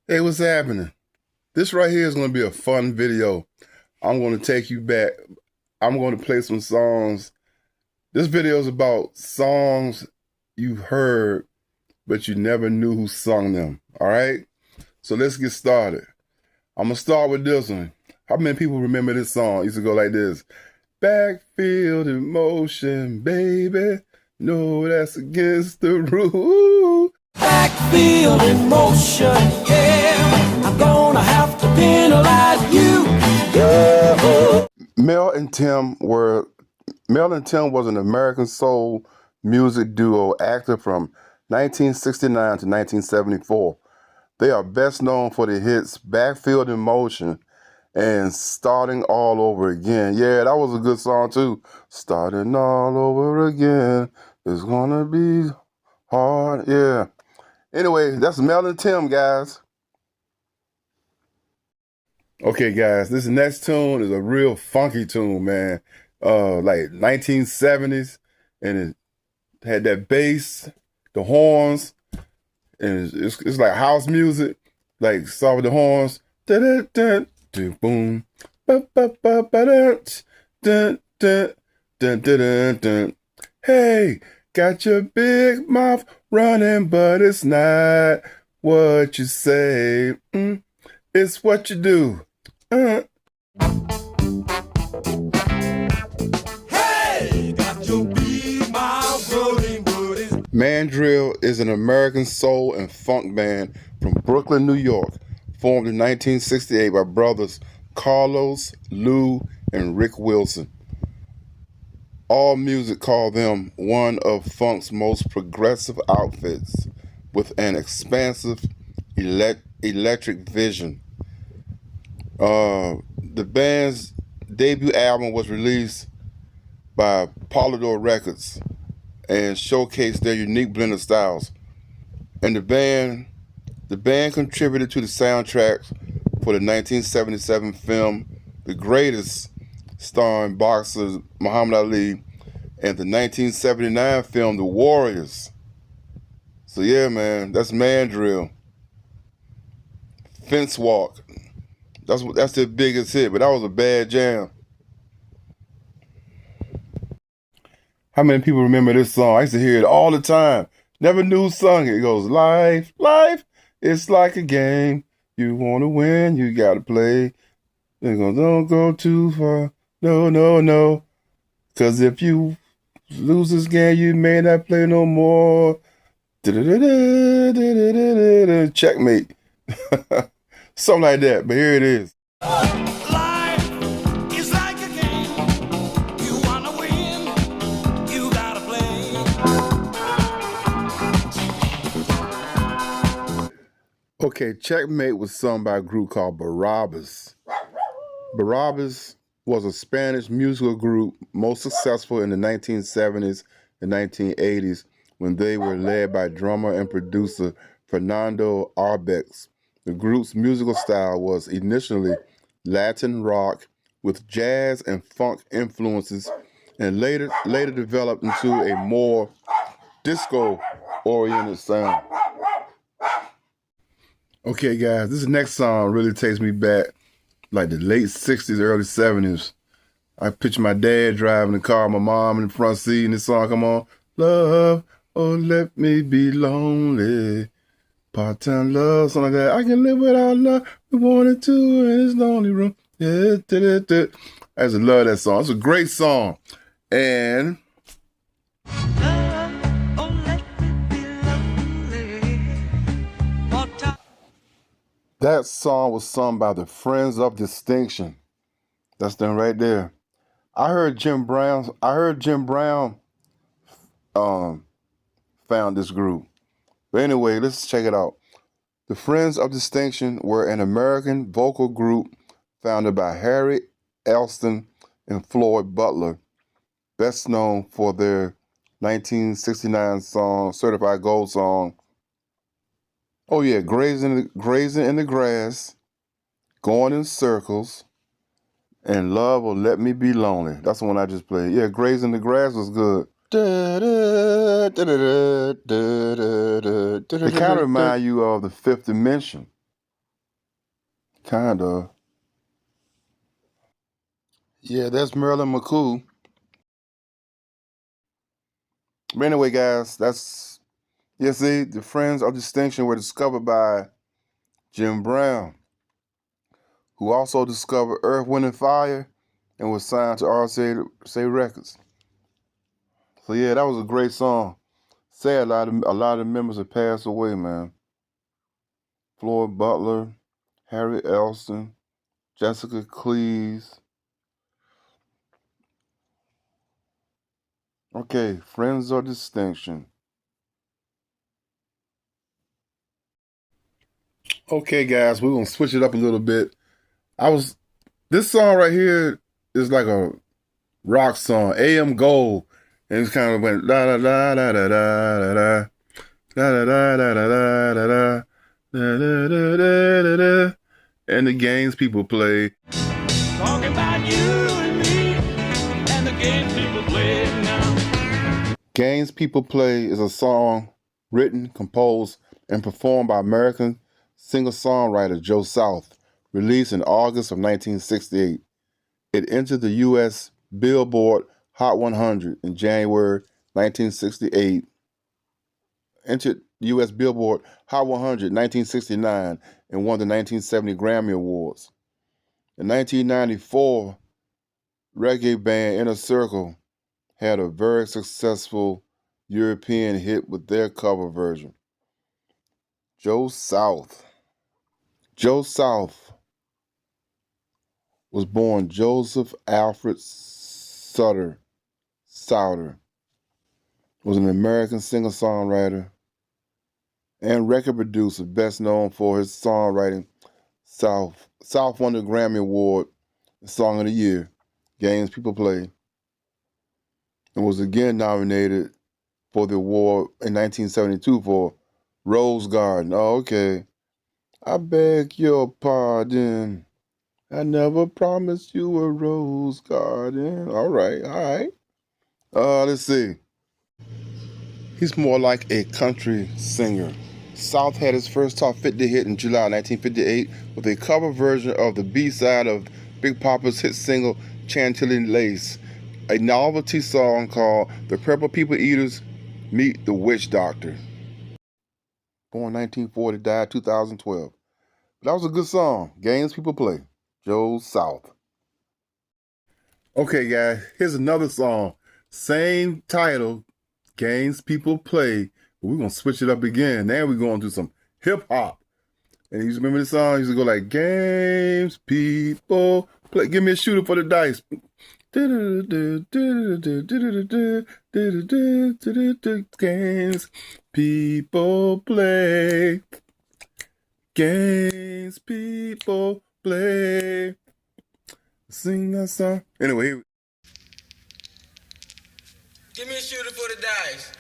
Hey, what's happening? This right here is going to be a fun video. I'm going to take you back. I'm going to play some songs. This video is about songs you've heard, but you never knew who sung them. All right? So let's get started. I'm going to start with this one. How many people remember this song? It used to go like this. Backfield in motion, baby. No, that's against the rule. Backfield in motion, yeah. I'm gonna have to penalize you. Mel and Tim was an American soul music duo active from 1969 to 1974. They are best known for the hits Backfield in Motion and Starting All Over Again. Yeah, that was a good song too. Starting all over again is gonna be hard. Yeah. Anyway, that's Mel and Tim, guys. Okay, guys, this next tune is a real funky tune, man. Like 1970s, and it had that bass, the horns, and it's like house music. Like start with the horns, da da da, do boom, ba ba ba ba da, dun dun dun dun dun dun. Hey, got your big mouth running, but it's not what you say. It's what you do. Hey, got your big mouth rolling, but it's Mandrill is an American soul and funk band from Brooklyn, New York, formed in 1968 by brothers Carlos, Lou, and Rick Wilson. All Music called them one of funk's most progressive outfits with an expansive electric vision. The band's debut album was released by Polydor Records and showcased their unique blend of styles. And the band contributed to the soundtracks for the 1977 film The Greatest, starring boxer Muhammad Ali, and the 1979 film The Warriors. So yeah, man, that's Mandrill. Fence Walk. That's their biggest hit, but that was a bad jam. How many people remember this song? I used to hear it all the time. Never knew who sung it. It goes, life, life, it's like a game. You want to win, you got to play. It goes, don't go too far. No, no, no. Because if you lose this game, you may not play no more. Checkmate. Something like that, but here it is. life is like a game. You wanna win, you gotta play. Okay, Checkmate was sung by a group called Barabbas. Barabbas was a Spanish musical group most successful in the 1970s and 1980s when they were led by drummer and producer Fernando Arbex. The group's musical style was initially Latin rock with jazz and funk influences and later developed into a more disco-oriented sound. Okay, guys, this next song really takes me back like the late 60s, early 70s. I picture my dad driving the car, my mom in the front seat, and this song come on. Love, oh, let me be lonely. Part-time love, something like that. I can live without love. We wanted to in this lonely room. Yeah, da, da, da. I just love that song. It's a great song. And that song was sung by the Friends of Distinction. That's them right there. I heard Jim Brown found this group. But anyway, let's check it out. The Friends of Distinction were an American vocal group founded by Harry Elston and Floyd Butler, best known for their 1969 song, Certified Gold song. Oh yeah, grazing in the grass, going in circles, and love will let me be lonely. That's the one I just played. Yeah, grazing the grass was good. They kind of remind you of the Fifth Dimension. Kind of. Yeah, that's Marilyn McCool. But anyway, guys, see, the Friends of Distinction were discovered by Jim Brown, who also discovered Earth, Wind, and Fire and was signed to RCA Records. So yeah, that was a great song. Sad a lot of the members have passed away, man. Floyd Butler, Harry Elston, Jessica Cleese. Okay, Friends of Distinction. Okay, guys, we're gonna switch it up a little bit. This song right here is like a rock song, AM Gold, and it's kind of went da da da da da da da da da da da da da da da da da da, and the games people play. Talking about you and me and the games people play now. Games People Play is a song written, composed, and performed by American singer-songwriter Joe South, released in August of 1968. It entered the U.S. Billboard Hot 100 in January 1968. Entered U.S. Billboard Hot 100 1969 and won the 1970 Grammy Awards. In 1994, reggae band Inner Circle had a very successful European hit with their cover version. Joe South. Joe South was born Joseph Alfred Souter, was an American singer-songwriter and record producer, best known for his songwriting. South won the Grammy Award, Song of the Year, Games People Play, and was again nominated for the award in 1972 for Rose Garden. Oh, okay. I beg your pardon. I never promised you a rose garden. All right. Let's see. He's more like a country singer. South had his first top 50 hit in July 1958 with a cover version of the B-side of Big Papa's hit single Chantilly Lace, a novelty song called The Purple People Eaters Meet the Witch Doctor. Born 1940, died 2012. But that was a good song. Games People Play. Joe South. Okay, guys, here's another song. Same title, Games People Play. But we're going to switch it up again. Now we're going to do some hip hop. And you remember the song? It used to go like, Games People Play. Give me a shooter for the dice. Games People Play. Games People Play. Sing a song. Anyway. Give me a shooter for the dice.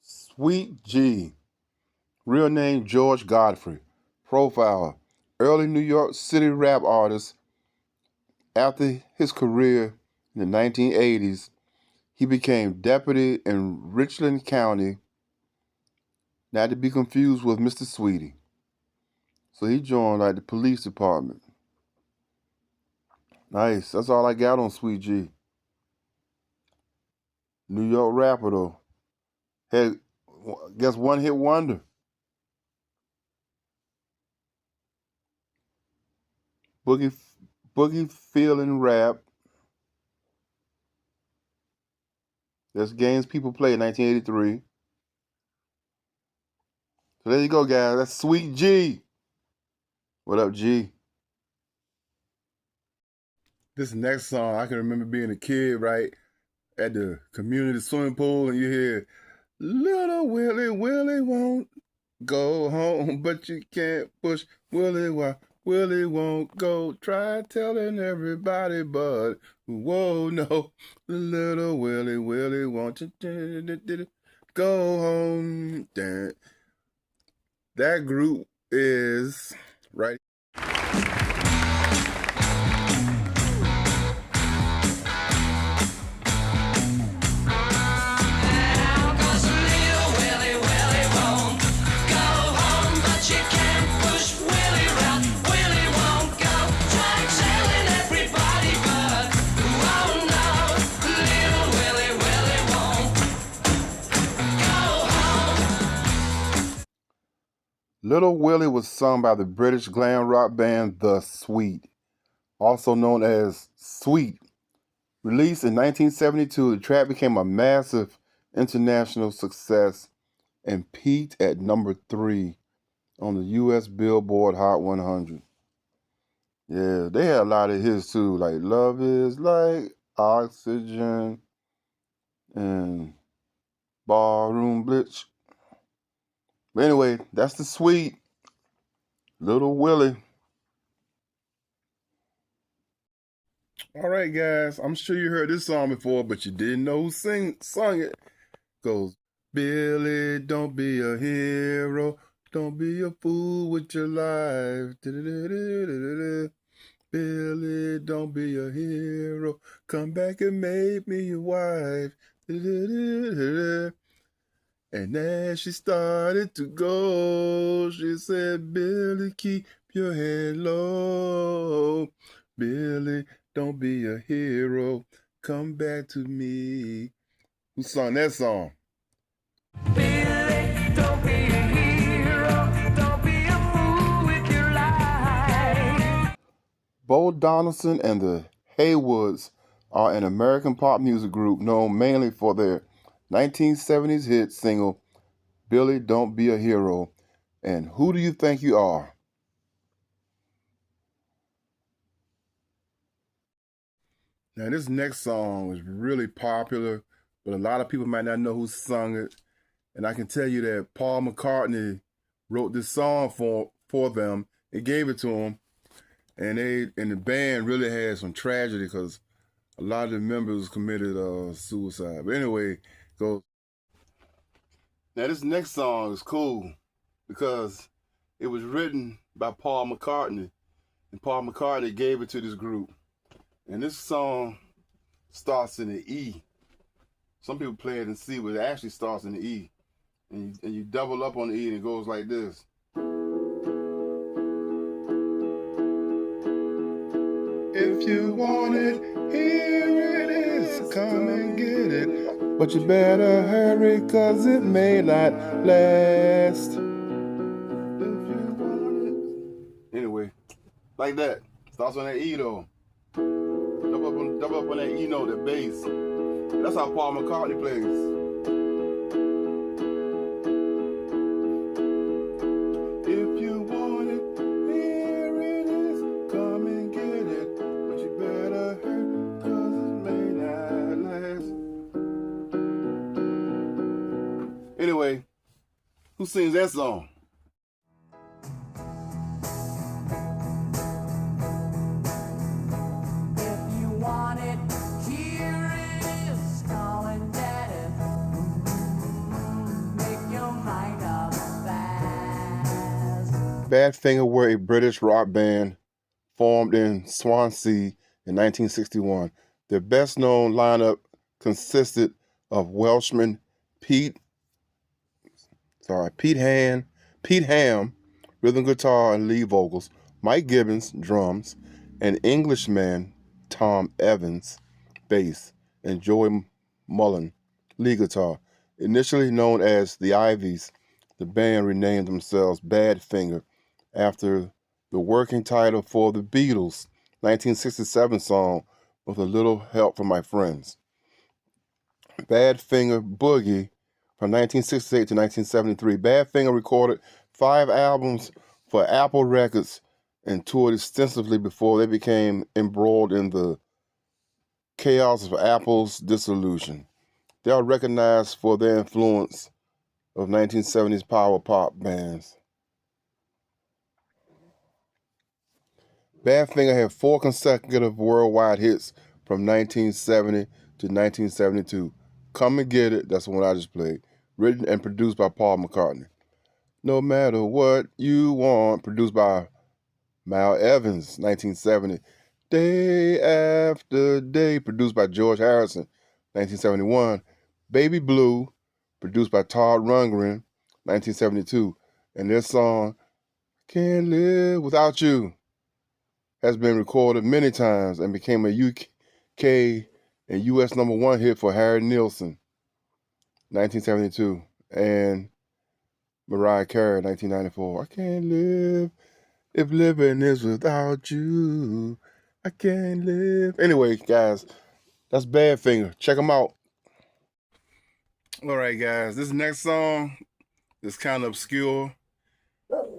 Sweet G, real name George Godfrey, profile, early New York City rap artist. After his career in the 1980s, he became deputy in Richland County, not to be confused with Mr. Sweetie. So he joined like the police department. Nice, that's all I got on Sweet G. New York rapper though. Had, guess, one hit wonder. Boogie Feeling Rap. That's Games People Play in 1983. So there you go, guys. That's Sweet G. What up, G? This next song, I can remember being a kid, right, at the community swimming pool, and you hear, Little Willie won't go home, but you can't push Willie while Willie won't go. Try telling everybody, but whoa, no. Little Willie won't. go home. That group is right. Little Willie was sung by the British glam rock band The Sweet, also known as Sweet. Released in 1972, the track became a massive international success and peaked at number 3 on the U.S. Billboard Hot 100. Yeah, they had a lot of hits too, like Love Is Like Oxygen and Ballroom Blitz. But anyway, that's The Sweet, Little Willie. All right, guys, I'm sure you heard this song before, but you didn't know who sung it. Goes, Billy, don't be a hero, don't be a fool with your life. Billy, don't be a hero, come back and make me your wife. And as she started to go, she said, Billy, keep your head low. Billy, don't be a hero, come back to me. Who sung that song? Billy, don't be a hero, don't be a fool with your life. Bo Donaldson and the Haywoods are an American pop music group known mainly for their 1970s hit single, Billy, Don't Be a Hero, and Who Do You Think You Are? Now, this next song is really popular, but a lot of people might not know who sung it. And I can tell you that Paul McCartney wrote this song for them. He gave it to them. And the band really had some tragedy because a lot of the members committed suicide. But anyway, goes. Now, this next song is cool because it was written by Paul McCartney. And Paul McCartney gave it to this group. And this song starts in the E. Some people play it in C, but it actually starts in the E. And you double up on the E and it goes like this. If you want it, here it is, come and get it. But you better hurry, cause it may not last. If you want it. Anyway, like that. Starts on that E though. Double up on that E note, that bass. That's how Paul McCartney plays. If you want it, here it is, come and get it. But you better hurry, cause it may not last. Anyway, who sings that song? Badfinger were a British rock band formed in Swansea in 1961. Their best known lineup consisted of Welshman Pete Ham, rhythm guitar and lead vocals, Mike Gibbons, drums, and Englishman Tom Evans, bass, and Joey Mullen, lead guitar. Initially known as the Ivies, the band renamed themselves Badfinger after the working title for the Beatles' 1967 song, With a Little Help from My Friends. Badfinger Boogie from 1968 to 1973. Badfinger recorded 5 albums for Apple Records and toured extensively before they became embroiled in the chaos of Apple's dissolution. They are recognized for their influence of 1970s power pop bands. Badfinger had 4 consecutive worldwide hits from 1970 to 1972. Come and Get It, that's the one I just played. written and produced by Paul McCartney. No Matter What You Want, produced by Mal Evans, 1970. Day After Day, produced by George Harrison, 1971. Baby Blue, produced by Todd Rundgren, 1972. And this song, Can't Live Without You, has been recorded many times and became a UK and US #1 hit for Harry Nilsson, 1972. And Mariah Carey, 1994. I can't live if living is without you. I can't live. Anyway, guys, that's Badfinger. Check them out. All right, guys, this next song is kind of obscure,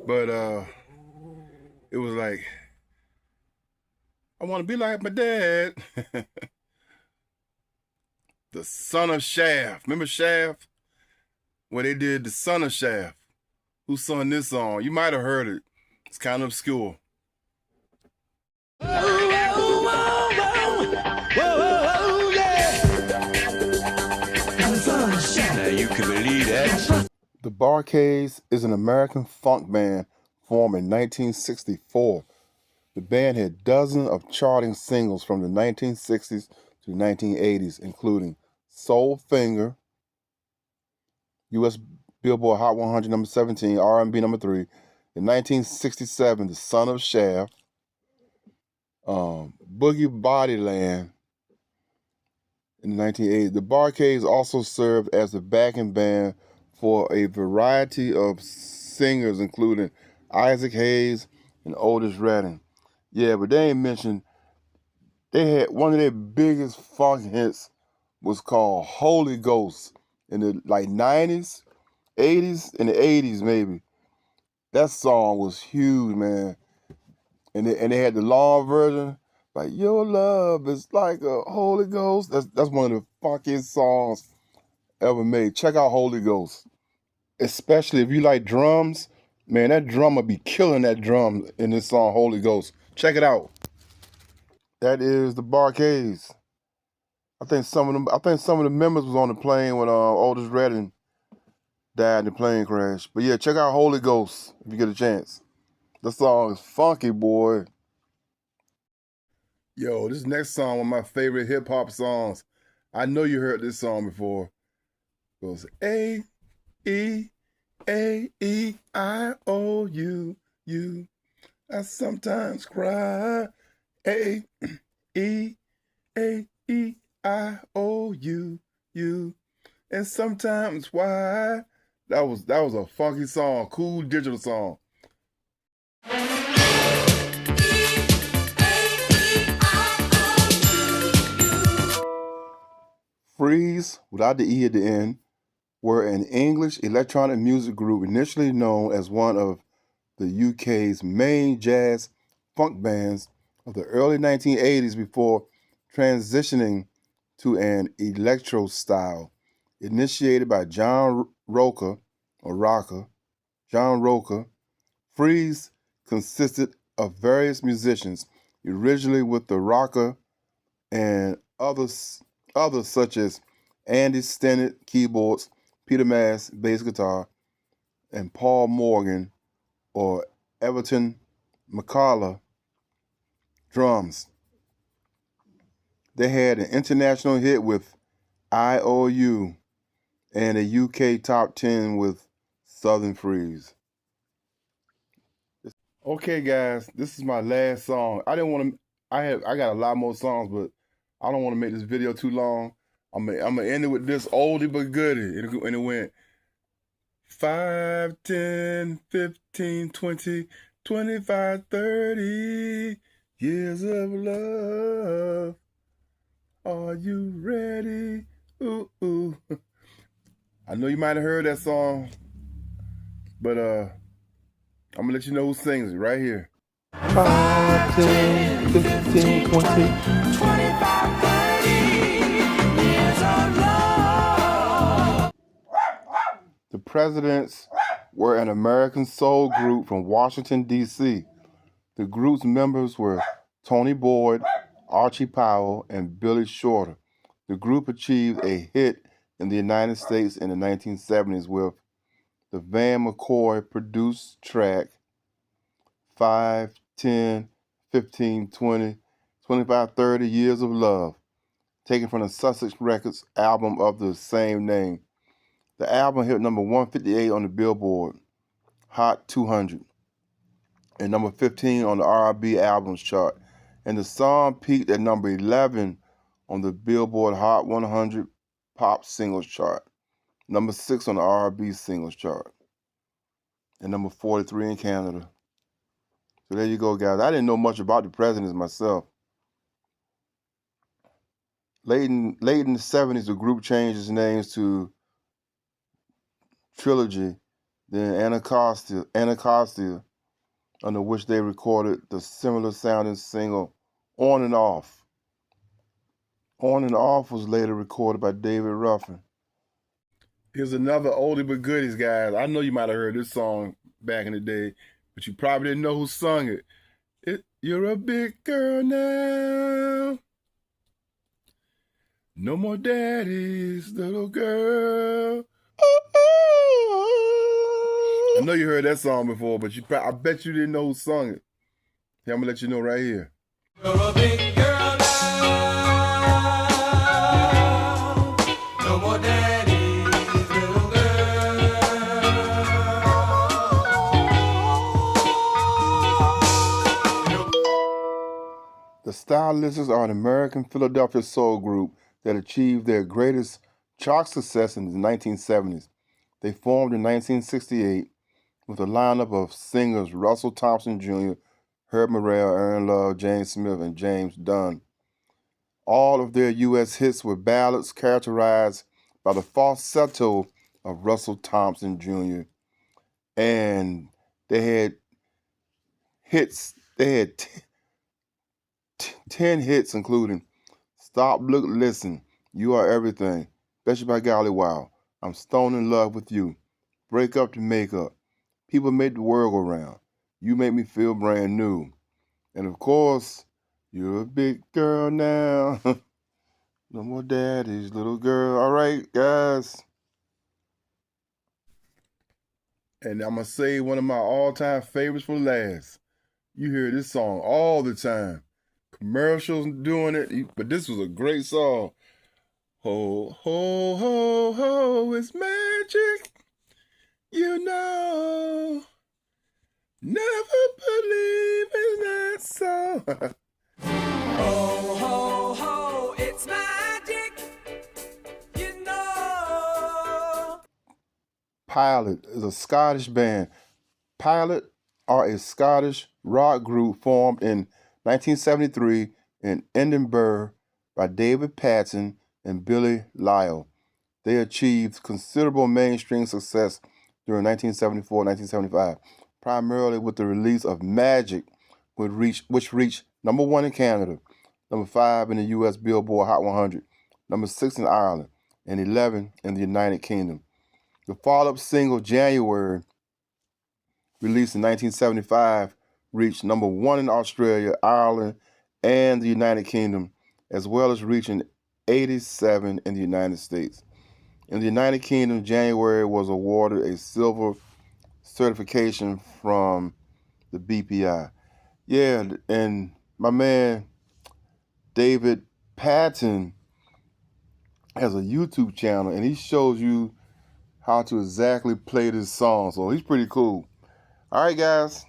but it was like, I want to be like my dad. The Son of Shaft. Remember Shaft? When they did The Son of Shaft. Who sung this song? You might have heard it. It's kind of obscure. Now you can believe that. The Bar-Kays is an American funk band formed in 1964. The band had dozens of charting singles from the 1960s to 1980s, including Soul Finger, U.S. Billboard Hot 100 number 17, R&B number 3. In 1967, The Son of Shaft, Boogie Bodyland. In the 1980s, the Bar-Kays also served as the backing band for a variety of singers, including Isaac Hayes and Otis Redding. Yeah, but they ain't mentioned, they had one of their biggest funk hits was called Holy Ghost in the like 90s, 80s, in the 80s maybe. That song was huge, man. And they had the long version, like Your Love is Like a Holy Ghost. That's one of the funkiest songs ever made. Check out Holy Ghost. Especially if you like drums, man, that drummer be killing that drum in this song, Holy Ghost. Check it out. That is the Bar-Kays. I think some of the members was on the plane when Otis Redding died in the plane crash. But yeah, check out Holy Ghost if you get a chance. The song is funky, boy. Yo, this next song, one of my favorite hip hop songs. I know you heard this song before. It goes A-E-A-E-I-O-U, you. I sometimes cry. A-E-A-E-I-O-U, you. And sometimes why? That was a funky song, cool digital song. Freeze, without the E at the end, were an English electronic music group initially known as one of the UK's main jazz funk bands of the early 1980s before transitioning to an electro style. Initiated by John Roca, Freeze consisted of various musicians, originally with the Roca and others such as Andy Stennett, keyboards, Peter Mass, bass guitar, and Paul Morgan or Everton McCullough, drums. They had an international hit with IOU and a UK top 10 with Southern Freeze. Okay, guys, this is my last song. I got a lot more songs, but I don't want to make this video too long. I'm gonna end it with this oldie but goodie. And it went 5, 10, 15, 20, 25, 30 years of love. Are you ready? Ooh, ooh. I know you might have heard that song, but I'm gonna let you know who sings it right here. 5, 10, 15, 20, 25, 30 years of love. The Presidents were an American soul group from Washington, D.C. The group's members were Tony Boyd, Archie Powell, and Billy Shorter. The group achieved a hit in the United States in the 1970s with the Van McCoy produced track 5, 10, 15, 20, 25, 30 Years of Love, taken from the Sussex Records album of the same name. The album hit number 158 on the Billboard Hot 200 and number 15 on the R&B albums chart, and the song peaked at number 11 on the Billboard Hot 100 Pop Singles chart, number 6 on the R&B Singles chart, and number 43 in Canada. So there you go, guys. I didn't know much about the Presidents myself. Late in the 70s, the group changed its names to Trilogy, then Anacostia, under which they recorded the similar sounding single On and Off. On and Off was later recorded by David Ruffin. Here's another oldie but goodies, guys. I know you might have heard this song back in the day, but you probably didn't know who sung it. You're a big girl now. No more daddy's little girl. I know you heard that song before, but I bet you didn't know who sung it. Here, I'm going to let you know right here. You're a big girl now. No more daddy's little girl. The Stylistics are an American Philadelphia soul group that achieved their greatest chart success in the 1970s. They formed in 1968 with a lineup of singers Russell Thompson Jr., Herb Morrell, Aaron Love, James Smith, and James Dunn. All of their U.S. hits were ballads characterized by the falsetto of Russell Thompson Jr. And they had hits. They had 10 hits, including Stop, Look, Listen, You Are Everything, Bet You by Golly Wow, I'm Stone in Love with You, Break Up to Make Up, People Make the World Go Round, You Make Me Feel Brand New, and of course, You're a Big Girl Now. No more daddy's little girl. All right, guys. And I'm going to say one of my all-time favorites for last. You hear this song all the time. Commercials doing it, but this was a great song. Ho, ho, ho, ho, it's magic. You know, never believe it's not so. Ho, ho, ho, it's magic. You know. Pilot is a Scottish band. Pilot are a Scottish rock group formed in 1973 in Edinburgh by David Patten and Billy Lyle. They achieved considerable mainstream success during 1974-1975, primarily with the release of Magic, which reached number 1 in Canada, number 5 in the U.S. Billboard Hot 100, number 6 in Ireland, and 11 in the United Kingdom. The follow-up single, January, released in 1975, reached number 1 in Australia, Ireland, and the United Kingdom, as well as reaching 87 in the United States. In the United Kingdom, January was awarded a silver certification from the BPI. Yeah, and my man David Patten has a YouTube channel, and he shows you how to exactly play this song, so he's pretty cool. All right, guys.